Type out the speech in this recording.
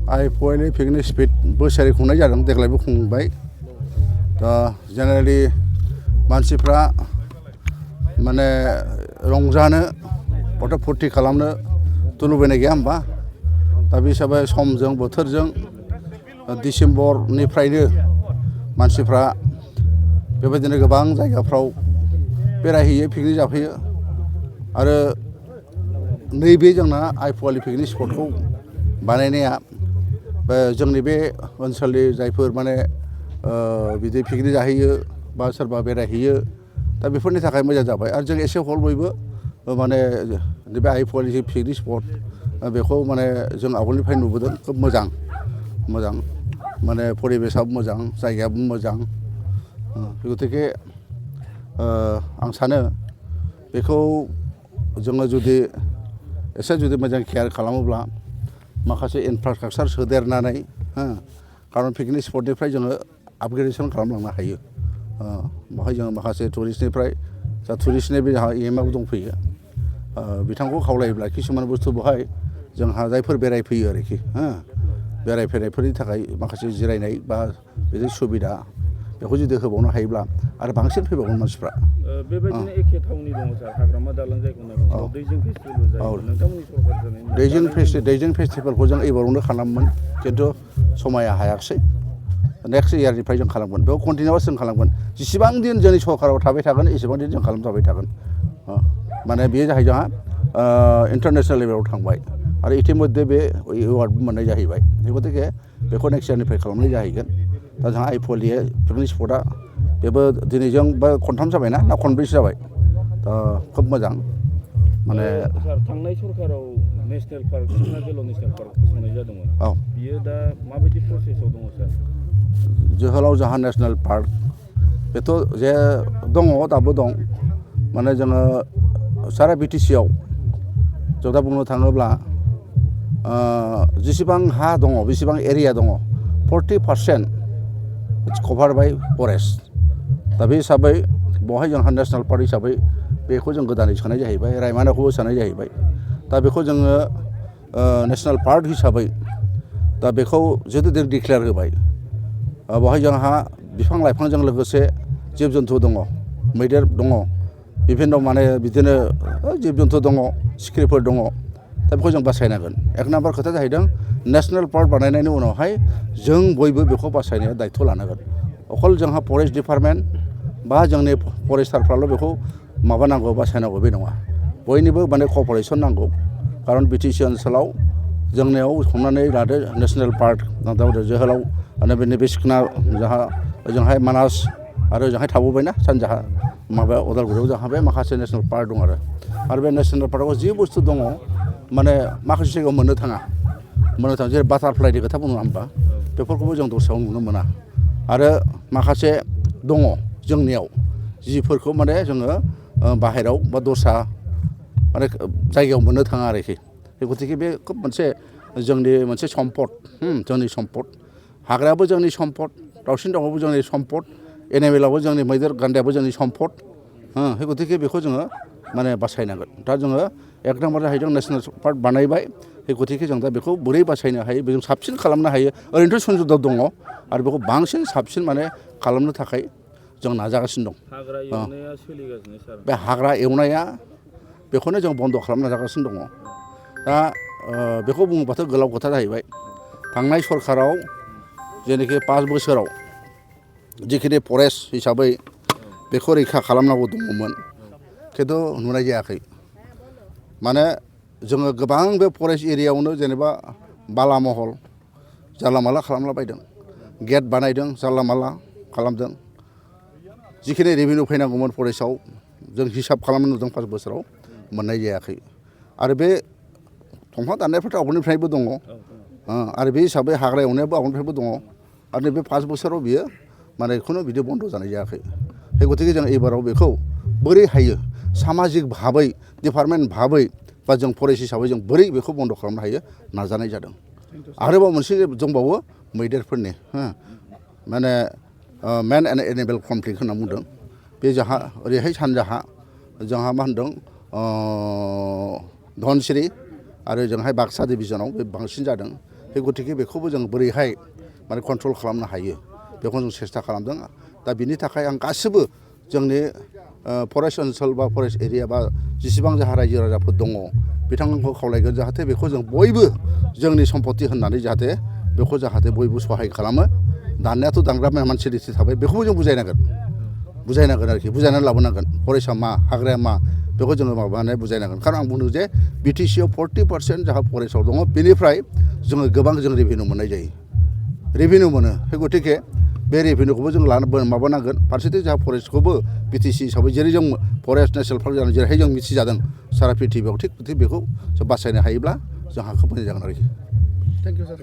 आइएफअएलनि picnic spot बोसोरै खुंनाय जादों देग्लायबो खुंबाय दा जेनेरेलि मानसिफ्रा माने रंजानो गथ' फुर्ति खालामनो थ' लुबैनाय गैया होमबा दा बे हिसाबै समजों बोथोरजों डिसेम्बरनिफ्रायनो मानसिफ्रा बेबायदिनो गोबां जायगाफ्राव बेरायहैयो पिकनिक जाफैयो आरो नैबे जोंना आइएफअएल पिकनिक स्पटखौ बानायनाया जोंनि बे ओनसोलनि जायफोर माने बिदि पिकनिक जाहैयो बा सोरबा बेरायहैयो दा बेफोरनि थाखाय मोजां जाबाय आरो जों एसे हल बयबो माने नैबे आइएफअएल जि पिकनिक स्पट बेखौ माने जों आवगोलनिफ्राय नुबोदों खोब मोजां माने परिबेसाबो मोजां जायगायाबो मोजां गतिके आं सानो बेखौ जोङो जुदि एसे जुदि मोजां केयार खालामोब्ला माखासे इनफ्रास्ट्राक्चार सोदेरनानै खारन पिकनिक स्पटनिफ्राय जोङो आपग्रेडेसन खालामलांनो हायो बेवहाय जोङो माखासे टुरिस्टनिफ्राय जा टुरिस्टनि बे जोंहा इएमआइबो दंफैयो बिथांखौ खावलायोब्ला किसुमान बुस्थु बेवहाय जोंहा जायफोर बेरायफैयो आरोखि बेरायफैनायफोरनि थाखाय माखासे जिरायनाय बा बिदि सुबिदा बेखौ जुदि होबावनो हायोब्ला आरो बांसिन फैबावगोन मानसिफ्रा बेबायदिनो एखे थावनि दङ सार हाग्रामा दालां जायखौ होनना दैजिं फेस्टिभेल जायो नोंथांमोननि सरकार दैजिं फेस्टिभेलखौ जों एबारावनो खालामोन खिन्थु समाया हायाखिसै नेक्स्ट इयारनिफ्राय जों खालामगोन बेयाव कन्टिनिउआस जों खालामगोन जेसेबां दिन जोंनि सरकाराव थाबाय थागोन एसेबां दिन जों खालामजाबाय थागोन माने बेयो जाहैबाय जोंहा इन्टारनेसनेल लेभेलाव थांबाय आरो इतिमध्ये बे एवार्डबो मोननाय जाहैबाय गतिके बेखौ नेक्स्ट इयारनिफ्राय खालामनाय जाहैगोन दा जोंहा आइएफअएल पिकनिक स्पटआ बेबो दिनैजों बा खनथाम जाबायना खनब्रैसो जाबाय दा खोब मोजां माने थांनाय सरकाराव नेसनेल पार्क सिखना जोहोलाव नेसनेल पार्क फसंनाय जादोंमोन बियो दा माबायदि प्रसेसआव दङ सार जोहोलाव जाहा नेसनेल पार्क बेथ' जे दङ दाबो दं माने जोङो सारा बिटिसिआव जों दा बुंनो थाङोब्ला जेसेबां हा दङ बेसेबां एरिया दङ 40% इट्स कभार बाय फरेस्ट दा बे हिसाबै बेवहाय जोंहा नेसनेल पार्क हिसाबै बेखौ जों गोदानै सोनाय जाहैबाय रायमनाखौबो सोनाय जाहैबाय दा बेखौ जोङो नेसनेल पार्क हिसाबै दा बेखौ जुदि जों डिक्लेयार होबाय बेवहाय जोंहा बिफां लाइफांजों लोगोसे जिब जन्थु दङ मैदेर दङ बिभिन्न माने बिदिनो जिब जन्थु दङ सिखिरिफोर दङ दा बेखौ जों बासायनांगोन एक नाम्बार खोथा जाहैदों नेसनेल पार्क बानायनायनि उनावहाय जों बयबो बेखौ बासायनाया दायथ' लानांगोन अकल जोंहा फरेस्ट डिपार्टमेन्ट बा जोंनि फरेस्टारफ्राल' बेखौ माबानांगौ बासायनांगौ बे नङा बयनिबो माने क'पारेसन नांगौ खारन बिटिसि ओनसोलाव जोंनियाव हमनानै लादो नेसनेल पार्क जोहोलाव नैबे सिखना जाहा ओजोंहाय मानास आरो ओजोंहाय थाबोबायना सानजाहा माबायाव उदालगुरियाव जोंहा बे माखासे नेसनेल पार्क दं आरो बे नेसनेल पार्कआव जि बुस्थु दङ माने माखासे जायगायाव मोननो थाङा जेरै बाटारफ्लाइनि खोथा बुङो होमबा बेफोरखौबो जों दस्रायाव नुनो मोना आरो माखासे दङ जोंनियाव जिफोरखौ माने जोङो बाहेरायाव बा दस्रा माने जायगायाव मोननो थाङा आरोखि गतिके बे खोब मोनसे जोंनि मोनसे सम्पद जोंनि सम्पद हाग्रायाबो जोंनि सम्पद दाउसिन दाउआबो जोंनि सम्पद एनिमेलाबो जोंनि मैदेर गान्दायाबो जोंनि सम्पद गतिके बेखौ जोङो माने बासायनांगोन दा जोङो एक नाम्बार जाहैदों नेसनेल पार्क बानायबाय गतिके जों दा बेखौ बोरै बासायनो हायो बेजों साबसिन खालामनो हायो ओरैनोथ' सुजुग दङ आरो बेखौ बांसिन साबसिन माने खालामनो थाखाय जों नाजागासिनो दं बे हाग्रा एवनाया बेखौनो जों बन्द' खालामनो नाजागासिनो दङ दा बेखौ बुङोबाथ' गोलाव खोथा जाहैबाय थांनाय सरकाराव जेनाखि 5 बोसोराव जिखिनि फरेस्ट हिसाबै बेखौ रैखा खालामनांगौ दङमोन खिन्थु नुनाय जायाखै माने जोङो गोबां बे फरेस्ट एरियायावनो जेनेबा बाला महल जानला माला खालामला बायदों गेट बानायदों जानला माला खालामदों जिखिनि रेभिनिउ फैनांगौमोन फरेस्टआव जों हिसाब खालामनो नुदों 5 बोसोराव मोननाय जायाखै आरो बे दंफां दाननायफ्राथ' आवगोलनिफ्रायबो दङ आरो बे हिसाबै हाग्रा एवनायाबो आवगोलनिफ्रायबो दङ आरो नैबे 5 बोसोराव बियो माने खुनु बिदि बन्द' जानाय जायाखै गतिके जों एबाराव बेखौ बोरै हायो सामाजिक भाबै डिपार्टमेन्ट भाबै बा जों फरेस्ट हिसाबै जों बोरै बेखौ बन्द' खालामनो हायो नाजानाय जादों आरोबाव मोनसे दंबावो मैदेरफोरनि माने मेन एन्ड एनिमेल कनफ्लिक्ट होनना बुंदों बे जोंहा ओरैहाय सानजाहा जोंहा मा होनदों धनसिरि आरो जोंहाय बाक्सा डिभिजनाव बे बांसिन जादों बे गतिके बेखौबो जों बोरैहाय माने कन्ट्रल खालामनो हायो बेखौ जों सेस्था खालामदों दा बिनि थाखाय आं गासिबो जोंनि फरेस्ट ओनसोल बा फरेस्ट एरिया बा जेसेबां जोंहा रायजो राजाफोर दङ बिथांमोनखौ खावलायगोन जाहाथे बेखौ जों बयबो जोंनि सम्पति होननानै जाहाथे बेखौ जाहाथे बयबो सहाय खालामो दाननायाथ' दानग्रा मानसि थाबाय बेखौबो जों बुजायनांगोन आरोखि बुजायनानै लाबोनांगोन फरेस्टआ मा हाग्राया मा बेखौ जोङो माबानानै बुजायनांगोन खारन आं बुंदों जे बिटिसिआव 40% जाहा फरेस्टआव दङ बेनिफ्राय जोङो गोबां जों रेभिनिउ मोननाय जायो रेभिनिउ मोनो बे गतिके बे रेभिनिउखौबो जों माबानांगोन फारसेथिं जोंहा फरेस्टखौबो बिटिसि हिसाबै जेरै जों फरेस्ट नेसनेल पार्क जानानै जेरैहाय जों मिथिजादों सारा पृथिबियाव थिग बेखौ जों बासायनो हायोब्ला जोंहा खोब मोजां जागोन आरोखि थेंक इउ सार